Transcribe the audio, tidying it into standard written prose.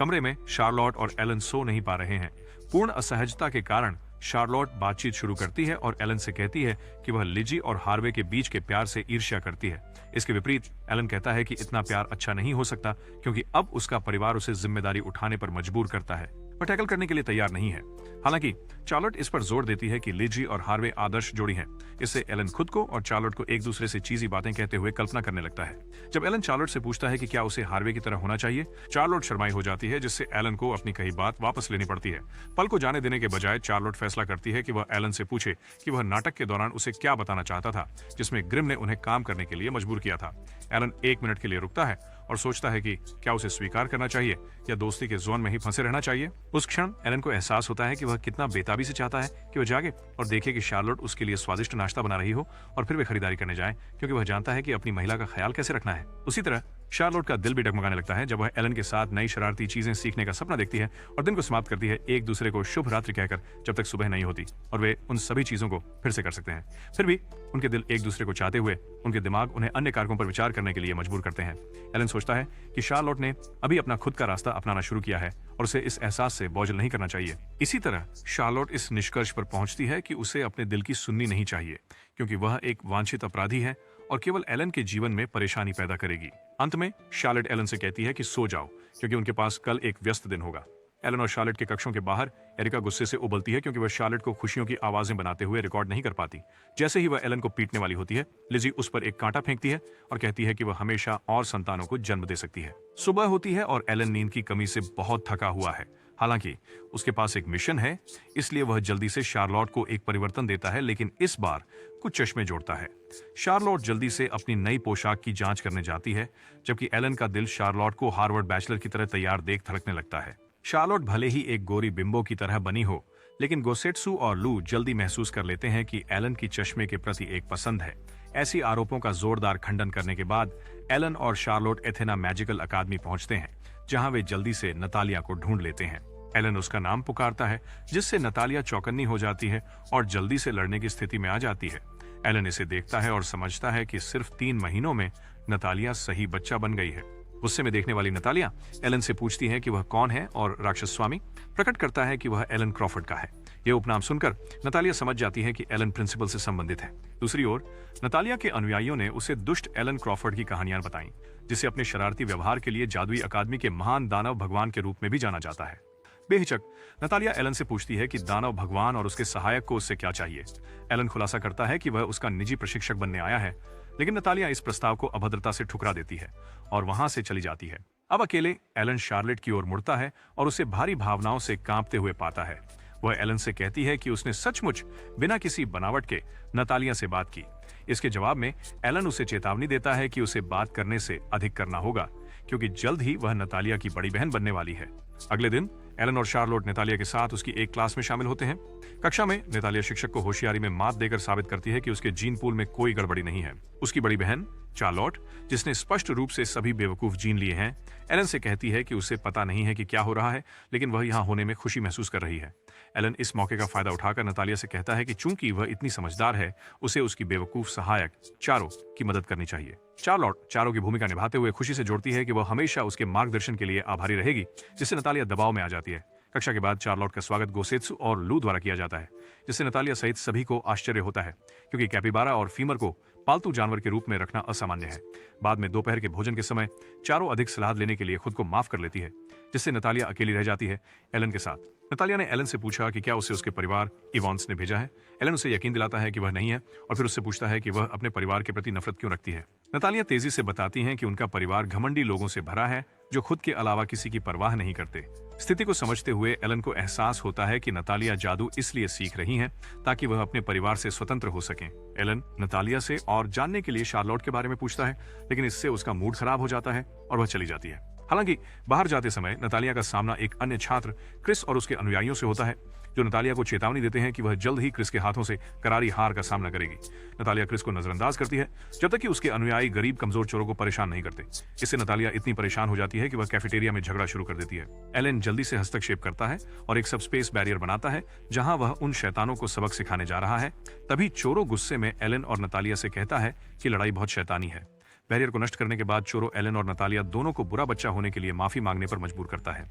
कमरे में शार्लोट और एलन सो नहीं पा रहे हैं। पूर्ण असहजता के कारण शार्लोट बातचीत शुरू करती है और एलन से कहती है कि वह लिजी और हार्वे के बीच के प्यार से ईर्ष्या करती है। इसके विपरीत एलन कहता है कि इतना प्यार अच्छा नहीं हो सकता क्योंकि अब उसका परिवार उसे जिम्मेदारी उठाने पर मजबूर करता है। वह टैकल करने के लिए तैयार नहीं है। हालांकि चार्लोट इस पर जोर देती है कि लिजी और हार्वे आदर्श जोड़ी हैं। इससे एलन खुद को और चार्लोट को एक दूसरे से चीजी बातें कहते हुए कल्पना करने लगता है। जब एलन चार्लोट से पूछता है कि क्या उसे हार्वे की तरह होना चाहिए, चार्लोट शर्माई हो जाती है, जिससे एलन को अपनी कही बात वापस लेनी पड़ती है। पल को जाने देने के बजाय चार्लोट फैसला करती है कि वह एलन से पूछे कि वह नाटक के दौरान उसे क्या बताना चाहता था, जिसमें ग्रिम ने उन्हें काम करने के लिए मजबूर किया था। एलन 1 मिनट के लिए रुकता है और सोचता है कि क्या उसे स्वीकार करना चाहिए या दोस्ती के जोन में ही फंसे रहना चाहिए। उस क्षण एलन को एहसास होता है कि वह कितना बेताबी से चाहता है कि वह जागे और देखे कि शार्लोट उसके लिए स्वादिष्ट नाश्ता बना रही हो और फिर वे खरीदारी करने जाए, क्योंकि वह जानता है कि अपनी महिला का ख्याल कैसे रखना है। उसी तरह शार्लोट का दिल भी डगमगाने लगता है जब वह एलन के साथ नई शरारती चीजें सीखने का सपना देखती है और दिन को समाप्त करती है एक दूसरे को शुभ रात्रि कहकर, जब तक सुबह नहीं होती और वे उन सभी चीजों को फिर से कर सकते हैं। फिर भी उनके दिल एक दूसरे को चाहते हुए उनके दिमाग उन्हें अन्य कारकों पर विचार करने के लिए मजबूर करते हैं। एलन सोचता है कि शार्लोट ने अभी अपना खुद का रास्ता अपनाना शुरू किया है और उसे इस एहसास से बोझल नहीं करना चाहिए। इसी तरह शार्लोट इस निष्कर्ष पर पहुंचती है कि उसे अपने दिल की सुननी नहीं चाहिए, क्योंकि वह एक वांछित अपराधी है और केवल एलन के जीवन में परेशानी पैदा करेगी। अंत में शार्लेट एलन से कहती है कि सो जाओ, क्योंकि उनके पास कल एक व्यस्त दिन होगा। एलन और शार्लेट के कक्षों के बाहर एरिका गुस्से से उबलती है, क्योंकि वह शार्लेट को खुशियों की आवाजें बनाते हुए रिकॉर्ड नहीं कर पाती। जैसे ही वह एलन को पीटने वाली होती है, लिजी उस पर एक कांटा फेंकती है और कहती है कि वह हमेशा और संतानों को जन्म दे सकती है। सुबह होती है और एलन नींद की कमी से बहुत थका हुआ है। हालांकि उसके पास एक मिशन है, इसलिए वह जल्दी से शार्लोट को एक परिवर्तन देता है, लेकिन इस बार कुछ चश्मे जोड़ता है। शार्लोट जल्दी से अपनी नई पोशाक की जांच करने जाती है, जबकि एलन का दिल शार्लोट को हार्वर्ड बैचलर की तरह तैयार देख धड़कने लगता है। शार्लोट भले ही एक गोरी बिंबो की तरह बनी हो, लेकिन गोसेट्सु और लू जल्दी महसूस कर लेते हैं कि एलन की चश्मे के प्रति एक पसंद है। ऐसी आरोपों का जोरदार खंडन करने के बाद एलन और शार्लोट एथेना मैजिकल अकादमी पहुंचते हैं, जहां वे जल्दी से नतालिया को ढूंढ लेते हैं। एलन उसका नाम पुकारता है, जिससे नतालिया चौकन्नी हो जाती है और जल्दी से लड़ने की स्थिति में आ जाती है। एलन इसे देखता है और समझता है कि सिर्फ 3 महीनों में नतालिया सही बच्चा बन गई है। गुस्से में देखने वाली नतालिया एलन से पूछती है कि वह कौन है और राक्षस स्वामी प्रकट करता है कि वह एलन क्रॉफर्ड का है। यह उपनाम सुनकर नतालिया समझ जाती है कि एलन प्रिंसिपल से संबंधित है। दूसरी ओर नतालिया के अनुयायियों ने उसे दुष्ट एलन क्रॉफर्ड की कहानियां बताईं, जिसे अपने शरारती व्यवहार के लिए जादुई अकादमी के महान दानव भगवान के रूप में भी जाना जाता है। बेहिचक नतालिया एलन से पूछती है कि दानव भगवान और उसके सहायक को उससे क्या चाहिए। एलन खुलासा करता है कि वह उसका निजी प्रशिक्षक बनने आया है, लेकिन नतालिया इस प्रस्ताव को अभद्रता से ठुकरा देती है और वहां से चली जाती है। अब अकेले एलन शार्लेट की ओर मुड़ता है और उसे भारी भावनाओं से कांपते हुए पाता है। वह एलन से कहती है कि उसने सचमुच बिना किसी बनावट के नतालिया से बात की। इसके जवाब में एलन उसे चेतावनी देता है कि उसे बात करने से अधिक करना होगा, क्योंकि जल्द ही वह नतालिया की बड़ी बहन बनने वाली है। अगले दिन एलन और शार्लोट नतालिया के साथ उसकी एक क्लास में शामिल होते हैं। कक्षा में नतालिया शिक्षक को होशियारी में मात देकर साबित करती है कि उसके जीन पूल में कोई गड़बड़ी नहीं है। उसकी बड़ी बहन चार्लोट, जिसने स्पष्ट रूप से सभी बेवकूफ जीन लिए हैं, एलन से कहती है कि उसे पता नहीं है कि क्या हो रहा है, लेकिन वह यहाँ होने में खुशी महसूस कर रही है। एलन इस मौके का फायदा उठाकर नतालिया से कहता है कि चूंकि वह इतनी समझदार है, उसे उसकी बेवकूफ सहायक चारो की मदद करनी चाहिए। चार्लोट चारो की भूमिका निभाते हुए खुशी से जोड़ती है कि वह हमेशा उसके मार्गदर्शन के लिए आभारी रहेगी, जिससे नतालिया दबाव में आ जाती है। कक्षा के बाद चार्लोट का स्वागत गोसेत्सु और लू द्वारा किया जाता है, जिससे नतालिया सहित सभी को आश्चर्य होता है, क्योंकि कैपिबारा और फीमर को पालतू जानवर के रूप में रखना असामान्य है। बाद में दोपहर के भोजन के समय चारो अधिक सलाद लेने के लिए खुद को माफ कर लेती है, जिससे नतालिया अकेली रह जाती है एलन के साथ। नतालिया ने एलन से पूछा कि क्या उसे उसके परिवार इवांस ने भेजा है। एलन उसे यकीन दिलाता है कि वह नहीं है और फिर उससे पूछता है कि वह अपने परिवार के प्रति नफरत क्यों रखती है। नतालिया तेजी से बताती हैं कि उनका परिवार घमंडी लोगों से भरा है, जो खुद के अलावा किसी की परवाह नहीं करते। स्थिति को समझते हुए एलन को एहसास होता है कि नतालिया जादू इसलिए सीख रही हैं ताकि वह अपने परिवार से स्वतंत्र हो सकें। एलन नतालिया से और जानने के लिए शार्लोट के बारे में पूछता है, लेकिन इससे उसका मूड खराब हो जाता है और वह चली जाती है। हालांकि बाहर जाते समय नतालिया का सामना एक अन्य छात्र क्रिस और उसके अनुयायियों से होता है, जो नतालिया को चेतावनी देते हैं कि वह जल्द ही क्रिस के हाथों से करारी हार का सामना करेगी। नतालिया क्रिस को नजरअंदाज करती है जब तक कि उसके अनुयायी गरीब कमजोर चोरों को परेशान नहीं करते। इससे नतालिया इतनी परेशान हो जाती है कि वह कैफेटेरिया में झगड़ा शुरू कर देती है। एलन जल्दी से हस्तक्षेप करता है और एक सबस्पेस बैरियर बनाता है, जहां वह उन शैतानों को सबक सिखाने जा रहा है। तभी चोरो गुस्से में एलन और नतालिया से कहता है कि लड़ाई बहुत शैतानी है। बैरियर को नष्ट करने के बाद चोरो एलन और नतालिया दोनों को बुरा बच्चा होने के लिए माफी मांगने पर मजबूर करता है।